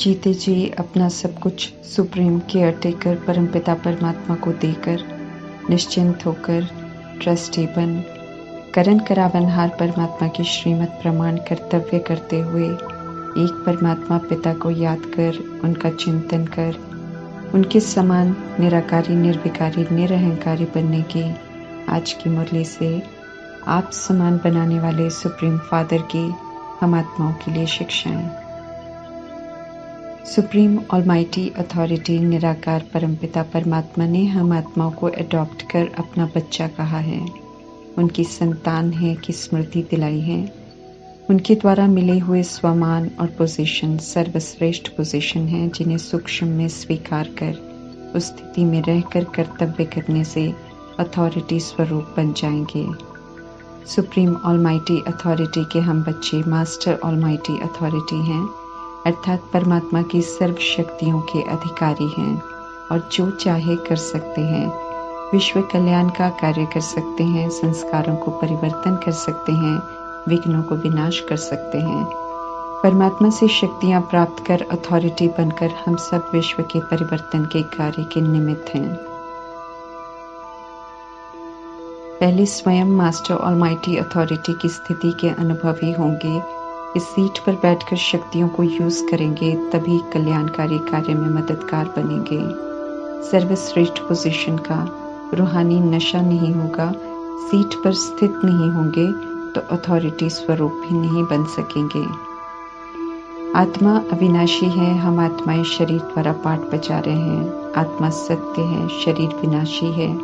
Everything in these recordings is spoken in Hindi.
जीते जी अपना सब कुछ सुप्रीम केयर टेकर परमपिता परमात्मा को देकर निश्चिंत होकर ट्रस्टी बन करण करावनहार परमात्मा की श्रीमत प्रमाण कर्तव्य करते हुए एक परमात्मा पिता को याद कर उनका चिंतन कर उनके समान निराकारी निर्विकारी निरहंकारी बनने की आज की मुरली से आप समान बनाने वाले सुप्रीम फादर की हम आत्माओं के लिए शिक्षाएं। सुप्रीम ऑलमाइटी अथॉरिटी निराकार परमपिता परमात्मा ने हम आत्माओं को अडॉप्ट कर अपना बच्चा कहा है, उनकी संतान है की स्मृति दिलाई है। उनके द्वारा मिले हुए स्वमान और पोजीशन सर्वश्रेष्ठ पोजीशन है जिन्हें सूक्ष्म में स्वीकार कर उस स्थिति में रहकर कर्तव्य करने से अथॉरिटी स्वरूप बन जाएंगे। सुप्रीम ऑलमाइटी अथॉरिटी के हम बच्चे मास्टर ऑलमाइटी अथॉरिटी हैं, अर्थात परमात्मा की सर्व शक्तियों के अधिकारी हैं और जो चाहे कर सकते हैं। विश्व कल्याण का कार्य कर सकते हैं, संस्कारों को परिवर्तन कर सकते हैं, विघ्नों को विनाश कर सकते हैं। परमात्मा से शक्तियां प्राप्त कर अथॉरिटी बनकर हम सब विश्व के परिवर्तन के कार्य के निमित्त हैं। पहले स्वयं मास्टर ऑलमाइटी अथॉरिटी की स्थिति के अनुभवी होंगे, इस सीट पर बैठकर शक्तियों को यूज करेंगे, तभी कल्याणकारी कार्य में मददगार बनेंगे। सर्वश्रेष्ठ पोजीशन का रूहानी नशा नहीं होगा, सीट पर स्थित नहीं होंगे तो अथॉरिटी स्वरूप भी नहीं बन सकेंगे। आत्मा अविनाशी है, हम आत्माएं शरीर द्वारा पाठ बजा रहे हैं। आत्मा सत्य है, शरीर विनाशी है।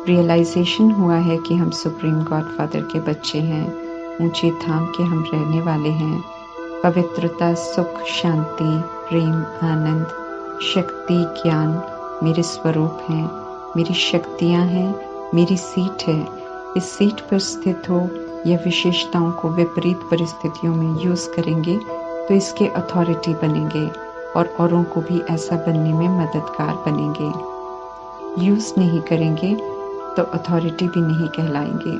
रियलाइजेशन हुआ है कि हम सुप्रीम गॉड फादर के बच्चे हैं, ऊंचे धाम के हम रहने वाले हैं। पवित्रता, सुख, शांति, प्रेम, आनंद, शक्ति, ज्ञान मेरे स्वरूप हैं, मेरी शक्तियां हैं, मेरी सीट है। इस सीट पर स्थित हो या विशेषताओं को विपरीत परिस्थितियों में यूज करेंगे तो इसके अथॉरिटी बनेंगे और औरों को भी ऐसा बनने में मददगार बनेंगे। यूज नहीं करेंगे तो अथॉरिटी भी नहीं कहलाएंगे।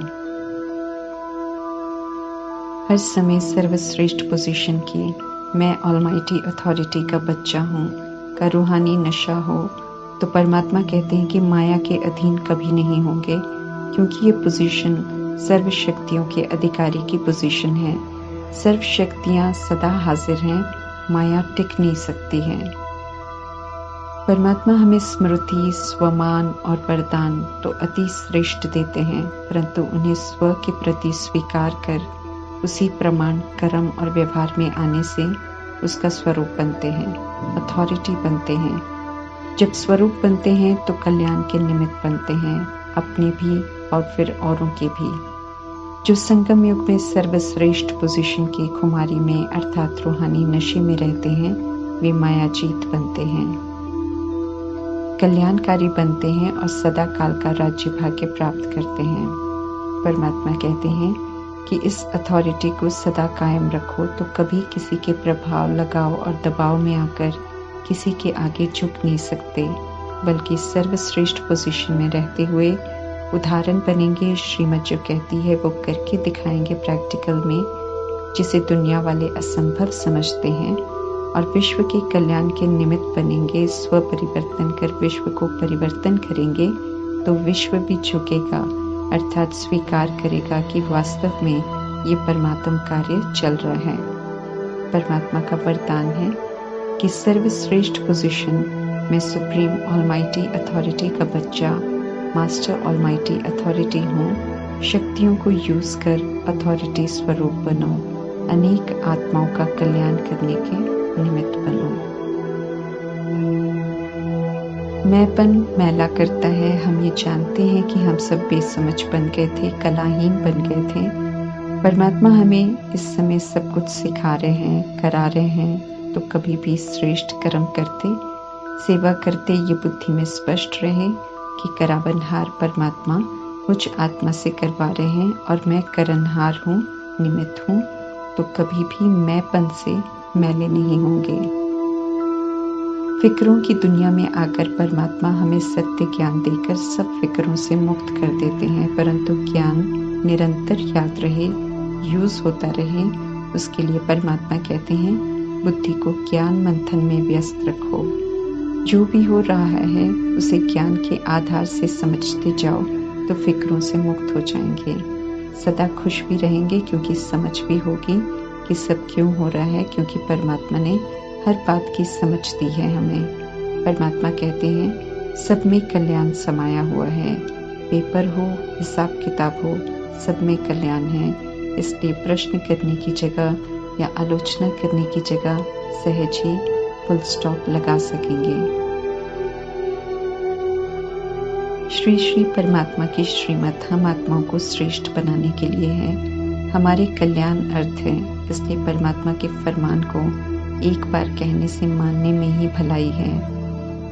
हर समय सर्वश्रेष्ठ पोजीशन की मैं ऑलमाइटी अथॉरिटी का बच्चा हूँ का रूहानी नशा हो तो परमात्मा कहते हैं कि माया के अधीन कभी नहीं होंगे, क्योंकि ये पोजीशन सर्व शक्तियों के अधिकारी की पोजीशन है। सर्व शक्तियाँ सदा हाजिर हैं, माया टिक नहीं सकती है। परमात्मा हमें स्मृति, स्वमान और वरदान तो अति श्रेष्ठ देते हैं, परंतु उन्हें स्व के प्रति स्वीकार कर उसी प्रमाण, कर्म और व्यवहार में आने से उसका स्वरूप बनते हैं, अथॉरिटी बनते हैं। जब स्वरूप बनते हैं तो कल्याण के निमित्त बनते हैं, अपने भी और फिर औरों के भी। जो संगम युग में सर्वश्रेष्ठ पोजीशन की खुमारी में अर्थात रूहानी नशे में रहते हैं, वे मायाजीत बनते हैं, कल्याणकारी बनते हैं और सदा काल का राज्य भाग्य प्राप्त करते हैं। परमात्मा कहते हैं कि इस अथॉरिटी को सदा कायम रखो तो कभी किसी के प्रभाव, लगाव और दबाव में आकर किसी के आगे झुक नहीं सकते, बल्कि सर्वश्रेष्ठ पोजीशन में रहते हुए उदाहरण बनेंगे। श्रीमत जो कहती है वो करके दिखाएंगे प्रैक्टिकल में, जिसे दुनिया वाले असंभव समझते हैं, और विश्व के कल्याण के निमित्त बनेंगे। स्व परिवर्तन कर विश्व को परिवर्तन करेंगे तो विश्व भी झुकेगा, अर्थात स्वीकार करेगा कि वास्तव में ये परमात्म कार्य चल रहा है। परमात्मा का वरदान है कि सर्वश्रेष्ठ पोजीशन में सुप्रीम ऑलमाइटी अथॉरिटी का बच्चा मास्टर ऑलमाइटी अथॉरिटी हूँ। शक्तियों को यूज कर अथॉरिटी स्वरूप बनो, अनेक आत्माओं का कल्याण करने के निमित्त बनो। मैंपन मैला करता है। हम ये जानते हैं कि हम सब बेसमझ बन गए थे, कलाहीन बन गए थे। परमात्मा हमें इस समय सब कुछ सिखा रहे हैं, करा रहे हैं, तो कभी भी श्रेष्ठ कर्म करते, सेवा करते ये बुद्धि में स्पष्ट रहे कि करावनहार परमात्मा मुझ आत्मा से करवा रहे हैं और मैं करनहार हूँ, निमित्त हूँ, तो कभी भी मैंपन से मैले नहीं होंगे। फिक्रों की दुनिया में आकर परमात्मा हमें सत्य ज्ञान देकर सब फिक्रों से मुक्त कर देते हैं, परंतु ज्ञान निरंतर याद रहे, यूज होता रहे, उसके लिए परमात्मा कहते हैं बुद्धि को ज्ञान मंथन में व्यस्त रखो। जो भी हो रहा है उसे ज्ञान के आधार से समझते जाओ तो फिक्रों से मुक्त हो जाएंगे। सदा खुश भी रहेंगे क्योंकि समझ भी होगी कि सब क्यों हो रहा है, क्योंकि परमात्मा ने हर बात की समझ दी है हमें। परमात्मा कहते हैं सब में कल्याण समाया हुआ है। पेपर हो, हिसाब किताब हो, सब में कल्याण है। इसलिए प्रश्न करने की जगह या आलोचना करने की जगह सहज ही फुल स्टॉप लगा सकेंगे। श्री श्री परमात्मा की श्रीमत हम आत्माओं को श्रेष्ठ बनाने के लिए है, हमारे कल्याण अर्थ है। इसलिए परमात्मा के फरमान को एक बार कहने से मानने में ही भलाई है।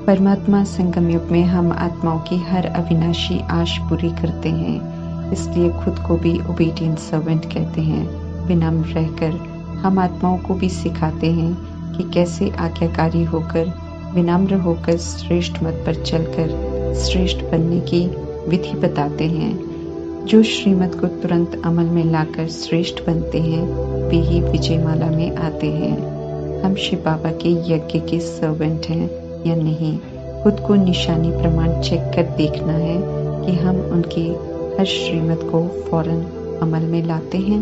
परमात्मा संगम युग में हम आत्माओं की हर अविनाशी आश पूरी करते हैं, इसलिए खुद को भी ओबीडिएंट सर्वेंट कहते हैं। विनम्र रहकर हम आत्माओं को भी सिखाते हैं कि कैसे आज्ञाकारी होकर, विनम्र होकर, श्रेष्ठ मत पर चलकर श्रेष्ठ बनने की विधि बताते हैं। जो श्रीमत को तुरंत अमल में लाकर श्रेष्ठ बनते हैं वे ही विजयमाला में आते हैं। हम शिव बाबा के यज्ञ के सर्वेंट हैं या नहीं, खुद को निशानी प्रमाण चेक कर देखना है कि हम उनकी हर श्रीमत को फौरन अमल में लाते हैं।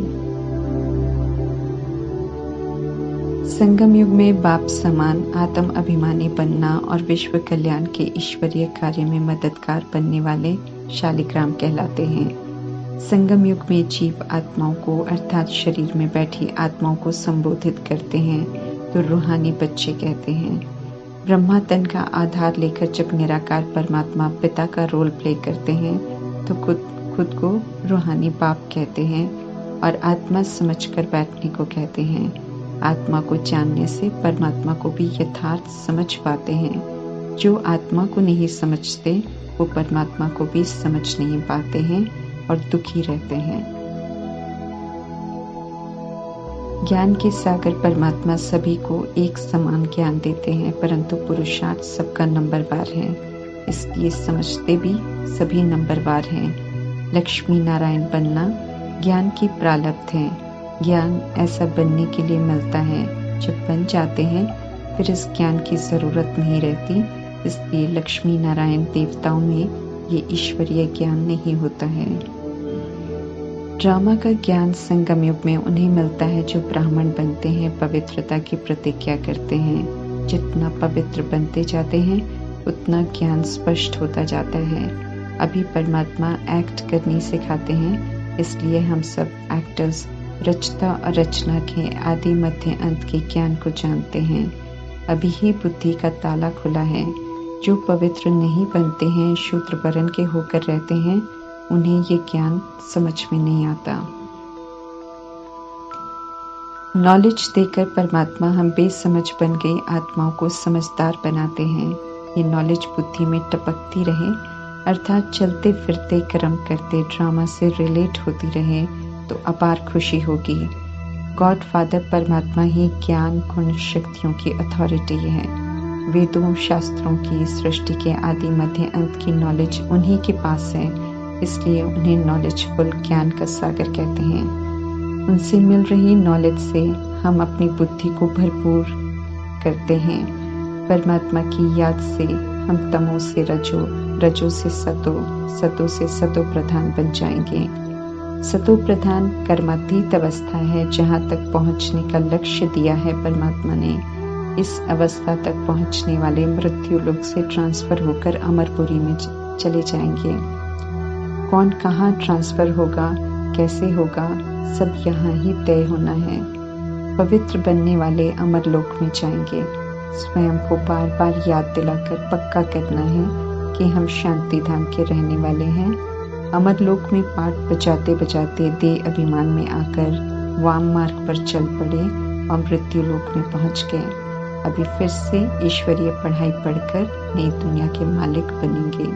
संगम युग में बाप समान आत्म अभिमानी बनना और विश्व कल्याण के ईश्वरीय कार्य में मददगार बनने वाले शालिग्राम कहलाते हैं। संगम युग में जीव आत्माओं को अर्थात शरीर में बैठी आत्माओं को संबोधित करते हैं तो रूहानी बच्चे कहते हैं। ब्रह्मा तन का आधार लेकर जब निराकार परमात्मा पिता का रोल प्ले करते हैं तो खुद को रूहानी बाप कहते हैं और आत्मा समझकर बैठने को कहते हैं। आत्मा को जानने से परमात्मा को भी यथार्थ समझ पाते हैं। जो आत्मा को नहीं समझते वो परमात्मा को भी समझ नहीं पाते हैं और दुखी रहते हैं। ज्ञान के सागर परमात्मा सभी को एक समान ज्ञान देते हैं, परंतु पुरुषार्थ सबका नंबरवार है, इसलिए समझते भी सभी नंबरवार हैं। लक्ष्मी नारायण बनना ज्ञान की प्रारब्ध है। ज्ञान ऐसा बनने के लिए मिलता है, जब बन जाते हैं फिर इस ज्ञान की जरूरत नहीं रहती। इसलिए लक्ष्मी नारायण देवताओं में ये ईश्वरीय ज्ञान नहीं होता है। ड्रामा का ज्ञान संगम युग में उन्हें मिलता है जो ब्राह्मण बनते हैं, पवित्रता की प्रतिज्ञा करते हैं। जितना पवित्र बनते जाते हैं उतना ज्ञान स्पष्ट होता जाता है। अभी परमात्मा एक्ट करनी सिखाते हैं, इसलिए हम सब एक्टर्स रचता और रचना के आदि मध्य अंत के ज्ञान को जानते हैं। अभी ही बुद्धि का ताला खुला है। जो पवित्र नहीं बनते हैं, शूद्र वर्ण के होकर रहते हैं, उन्हें ये ज्ञान समझ में नहीं आता। नॉलेज देकर परमात्मा हम बेसमझ बन गई आत्माओं को समझदार बनाते हैं। ये नॉलेज बुद्धि में टपकती रहे, अर्थात चलते फिरते कर्म करते ड्रामा से रिलेट होती रहे तो अपार खुशी होगी। गॉड फादर परमात्मा ही ज्ञान गुण शक्तियों की अथॉरिटी है। वेदों शास्त्रों की सृष्टि के आदि मध्य अंत की नॉलेज उन्हीं के पास है, इसलिए उन्हें नॉलेजफुल ज्ञान का सागर कहते हैं। उनसे मिल रही नॉलेज से हम अपनी बुद्धि को भरपूर करते हैं। परमात्मा की याद से हम तमो से रजो, रजो से सतो, सतो से सतो प्रधान बन जाएंगे। सतो प्रधान कर्मातीत अवस्था है, जहाँ तक पहुँचने का लक्ष्य दिया है परमात्मा ने। इस अवस्था तक पहुँचने वाले मृत्यु लोक से ट्रांसफर होकर अमरपुरी में चले जाएंगे। कौन कहाँ ट्रांसफर होगा, कैसे होगा, सब यहाँ ही तय होना है। पवित्र बनने वाले अमर लोक में जाएंगे। स्वयं को बार बार याद दिलाकर पक्का करना है कि हम शांति धाम के रहने वाले हैं। अमर लोक में पाठ बजाते बजाते देह अभिमान में आकर वाम मार्ग पर चल पड़े और मृत्यु लोक में पहुंच गए। अभी फिर से ईश्वरीय पढ़ाई पढ़कर नई दुनिया के मालिक बनेंगे।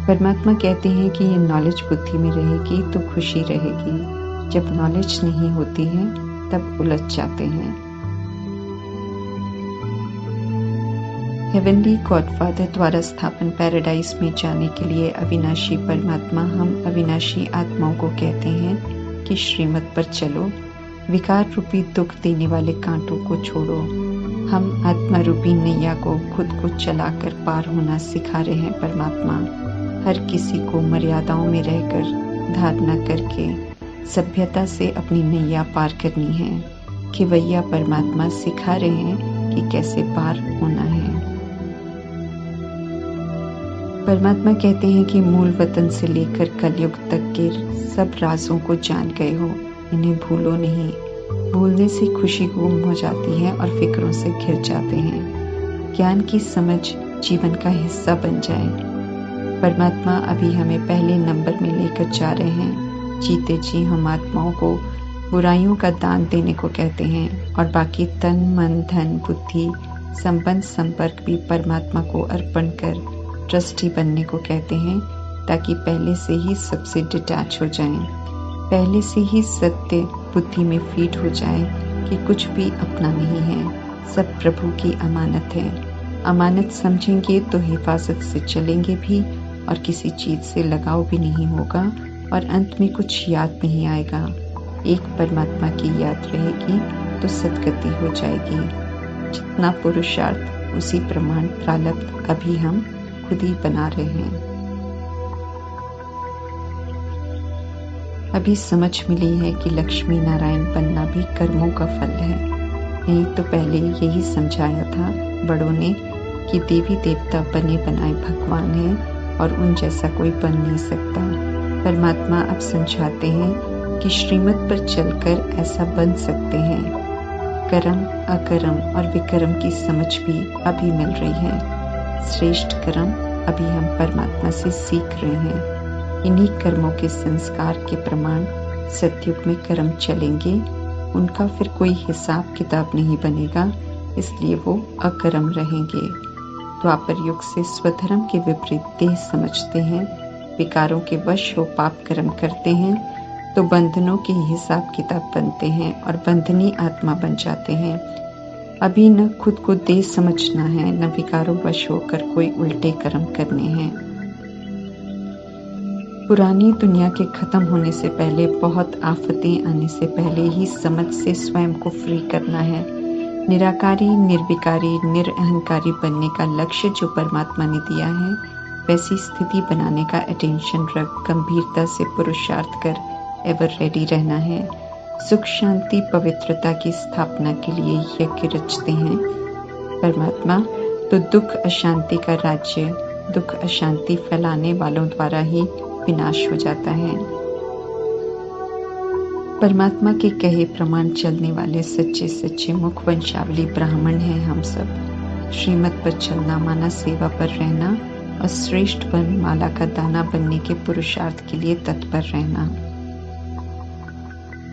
परमात्मा कहते हैं कि ये नॉलेज बुद्धि में रहेगी तो खुशी रहेगी। जब नॉलेज नहीं होती है तब उलझ जाते हैं। हेवनली गॉडफादर द्वारा स्थापन पैराडाइज में जाने के लिए अविनाशी परमात्मा हम अविनाशी आत्माओं को कहते हैं कि श्रीमत पर चलो। विकार रूपी दुख देने वाले कांटों को छोड़ो। हम आत्मा रूपी नैया को खुद को चलाकर पार होना सिखा रहे हैं परमात्मा। हर किसी को मर्यादाओं में रहकर धारणा करके सभ्यता से अपनी नैया पार करनी है। खिवैया परमात्मा सिखा रहे हैं कि कैसे पार होना है। परमात्मा कहते हैं कि मूल वतन से लेकर कलयुग तक के सब राजों को जान गए हो, इन्हें भूलो नहीं। भूलने से खुशी गुम हो जाती है और फिक्रों से घिर जाते हैं। ज्ञान की समझ जीवन का हिस्सा बन जाए। परमात्मा अभी हमें पहले नंबर में लेकर जा रहे हैं। जीते जी हम आत्माओं को बुराइयों का दान देने को कहते हैं और बाकी तन मन धन बुद्धि संबंध संपर्क भी परमात्मा को अर्पण कर ट्रस्टी बनने को कहते हैं, ताकि पहले से ही सबसे डिटैच हो जाएं। पहले से ही सत्य बुद्धि में फीड हो जाए कि कुछ भी अपना नहीं है, सब प्रभु की अमानत है। अमानत समझेंगे तो हिफाजत से चलेंगे भी और किसी चीज से लगाव भी नहीं होगा और अंत में कुछ याद नहीं आएगा। एक परमात्मा की याद रहेगी तो सद्गति हो जाएगी। जितना पुरुषार्थ उसी प्रमाण प्रारब्ध अभी हम खुद ही बना रहे हैं। अभी समझ मिली है कि लक्ष्मी नारायण बनना भी कर्मों का फल है। नहीं तो पहले यही समझाया था बड़ों ने कि देवी देवता बने बनाए भगवान हैं और उन जैसा कोई बन नहीं सकता। परमात्मा अब समझाते हैं कि श्रीमत पर चलकर ऐसा बन सकते हैं। कर्म अकर्म और विकर्म की समझ भी अभी मिल रही है। श्रेष्ठ कर्म अभी हम परमात्मा से सीख रहे हैं। इन्हीं कर्मों के संस्कार के प्रमाण सतयुग में कर्म चलेंगे। उनका फिर कोई हिसाब किताब नहीं बनेगा, इसलिए वो अकर्म रहेंगे। द्वापर युग से स्वधर्म के विपरीत देह समझते हैं, विकारों के वश हो पाप कर्म करते हैं तो बंधनों के हिसाब किताब बनते हैं और बंधनी आत्मा बन जाते हैं। अभी न खुद को देह समझना है, न विकारों वश होकर कोई उल्टे कर्म करने हैं। पुरानी दुनिया के खत्म होने से पहले, बहुत आफतें आने से पहले ही समझ से स्वयं को फ्री करना है। निराकारी, निर्विकारी, निरअहंकारी बनने का लक्ष्य जो परमात्मा ने दिया है, वैसी स्थिति बनाने का अटेंशन रख गंभीरता से पुरुषार्थ कर एवर रेडी रहना है। सुख शांति पवित्रता की स्थापना के लिए यज्ञ रचते हैं परमात्मा, तो दुख अशांति का राज्य दुख अशांति फैलाने वालों द्वारा ही विनाश हो जाता है। परमात्मा के कहे प्रमाण चलने वाले सच्चे सच्चे मुख वंशावली ब्राह्मण हैं हम सब। श्रीमत पर चलना माना सेवा पर रहना और श्रेष्ठ बन माला का दाना बनने के पुरुषार्थ के लिए तत्पर रहना।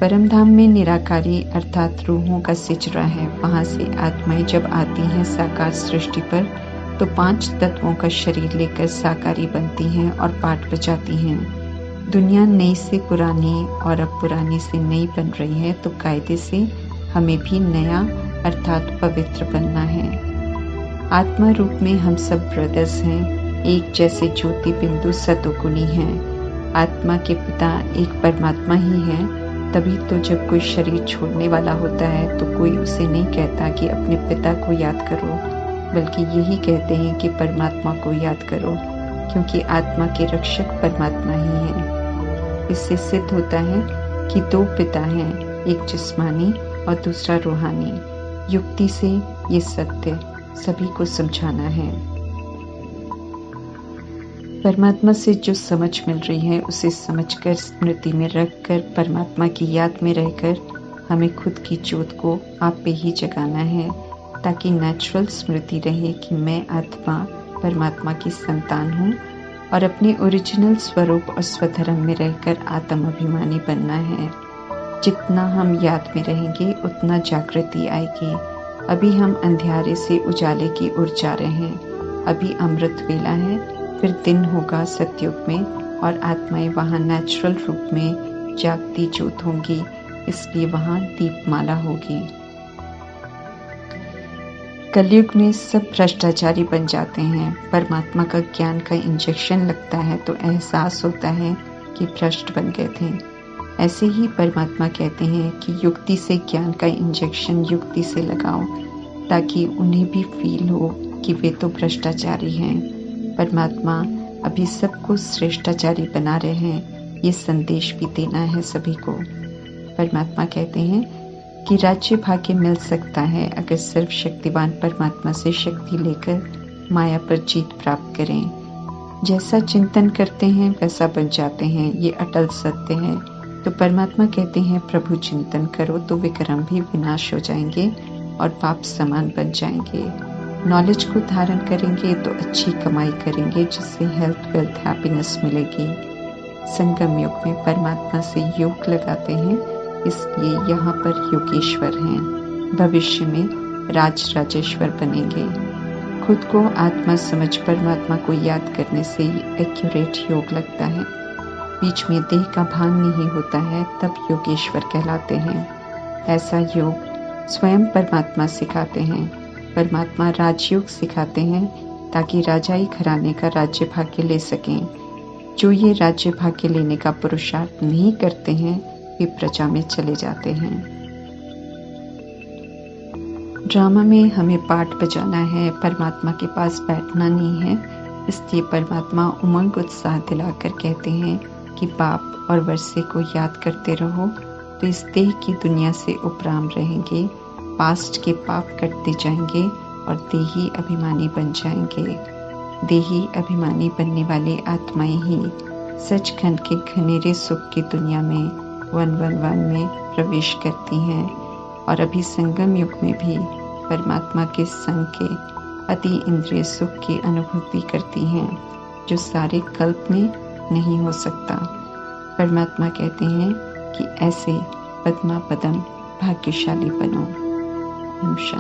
परमधाम में निराकारी अर्थात रूहों का सिचरा है। वहां से आत्माएं जब आती हैं साकार सृष्टि पर, तो 5 तत्वों का शरीर लेकर साकारी बनती हैं और पाठ बजाती हैं। दुनिया नई से पुरानी और अब पुरानी से नई बन रही है, तो कायदे से हमें भी नया अर्थात पवित्र बनना है। आत्मा रूप में हम सब ब्रदर्स हैं, एक जैसे ज्योति बिंदु सतोगुणी हैं। आत्मा के पिता एक परमात्मा ही है। तभी तो जब कोई शरीर छोड़ने वाला होता है तो कोई उसे नहीं कहता कि अपने पिता को याद करो, बल्कि यही कहते हैं कि परमात्मा को याद करो, क्योंकि आत्मा के रक्षक परमात्मा ही हैं। इससे सिद्ध होता है कि 2 पिता हैं, एक जिस्मानी और दूसरा रूहानी। युक्ति से ये सत्य सभी को समझाना है। परमात्मा से जो समझ मिल रही है उसे समझकर स्मृति में रखकर परमात्मा की याद में रहकर हमें खुद की ज्योत को आप पे ही जगाना है, ताकि नेचुरल स्मृति रहे कि मैं आत्मा परमात्मा की संतान हूँ और अपने ओरिजिनल स्वरूप और स्वधर्म में रहकर आत्म अभिमानी बनना है। जितना हम याद में रहेंगे उतना जागृति आएगी। अभी हम अंधियारे से उजाले की ओर जा रहे हैं। अभी अमृत वेला है, फिर दिन होगा सतयुग में और आत्माएं वहाँ नेचुरल रूप में जागती ज्योत होंगी, इसलिए वहाँ दीपमाला होगी। कलयुग में सब भ्रष्टाचारी बन जाते हैं। परमात्मा का ज्ञान का इंजेक्शन लगता है तो एहसास होता है कि भ्रष्ट बन गए थे। ऐसे ही परमात्मा कहते हैं कि युक्ति से ज्ञान का इंजेक्शन युक्ति से लगाओ, ताकि उन्हें भी फील हो कि वे तो भ्रष्टाचारी हैं। परमात्मा अभी सबको श्रेष्ठाचारी बना रहे हैं, ये संदेश भी देना है सभी को। परमात्मा कहते हैं कि राज्य भाग्य मिल सकता है अगर सर्वशक्तिवान परमात्मा से शक्ति लेकर माया पर जीत प्राप्त करें। जैसा चिंतन करते हैं वैसा बन जाते हैं, ये अटल सत्य है। तो परमात्मा कहते हैं प्रभु चिंतन करो तो विक्रम भी विनाश हो जाएंगे और पाप समान बन जाएंगे। नॉलेज को धारण करेंगे तो अच्छी कमाई करेंगे, जिससे हेल्थ वेल्थ हैप्पीनेस मिलेगी। संगम युग में परमात्मा से योग लगाते हैं, इसलिए यहाँ पर योगेश्वर हैं। भविष्य में राजेश्वर बनेंगे। खुद को आत्मा समझ परमात्मा को याद करने से एक्यूरेट योग लगता है। बीच में देह का भान नहीं होता है, तब योगेश्वर कहलाते हैं। ऐसा योग स्वयं परमात्मा सिखाते हैं। परमात्मा राजयोग सिखाते हैं ताकि राजाई घराने का राज्य भाग्य ले सकें। जो ये राज्य भाग्य लेने का पुरुषार्थ नहीं करते हैं वे प्रजा में चले जाते हैं। ड्रामा में हमें पार्ट बजाना है, परमात्मा के पास बैठना नहीं है। इसलिए परमात्मा उमंग उत्साह दिलाकर कहते हैं कि पाप और वर्षे को याद करते रहो तो इस देह की दुनिया से उपराम रहेंगे। पास्ट के पाप कटते जाएंगे और देही अभिमानी बन जाएंगे। देही अभिमानी बनने वाली आत्माएं ही सचखंड के घनेरे सुख की दुनिया में 111 में प्रवेश करती हैं और अभी संगम युग में भी परमात्मा के संग के अति इंद्रिय सुख की अनुभूति करती हैं, जो सारे कल्प में नहीं हो सकता। परमात्मा कहते हैं कि ऐसे पद्मा पदम भाग्यशाली बनो। नमस्कार।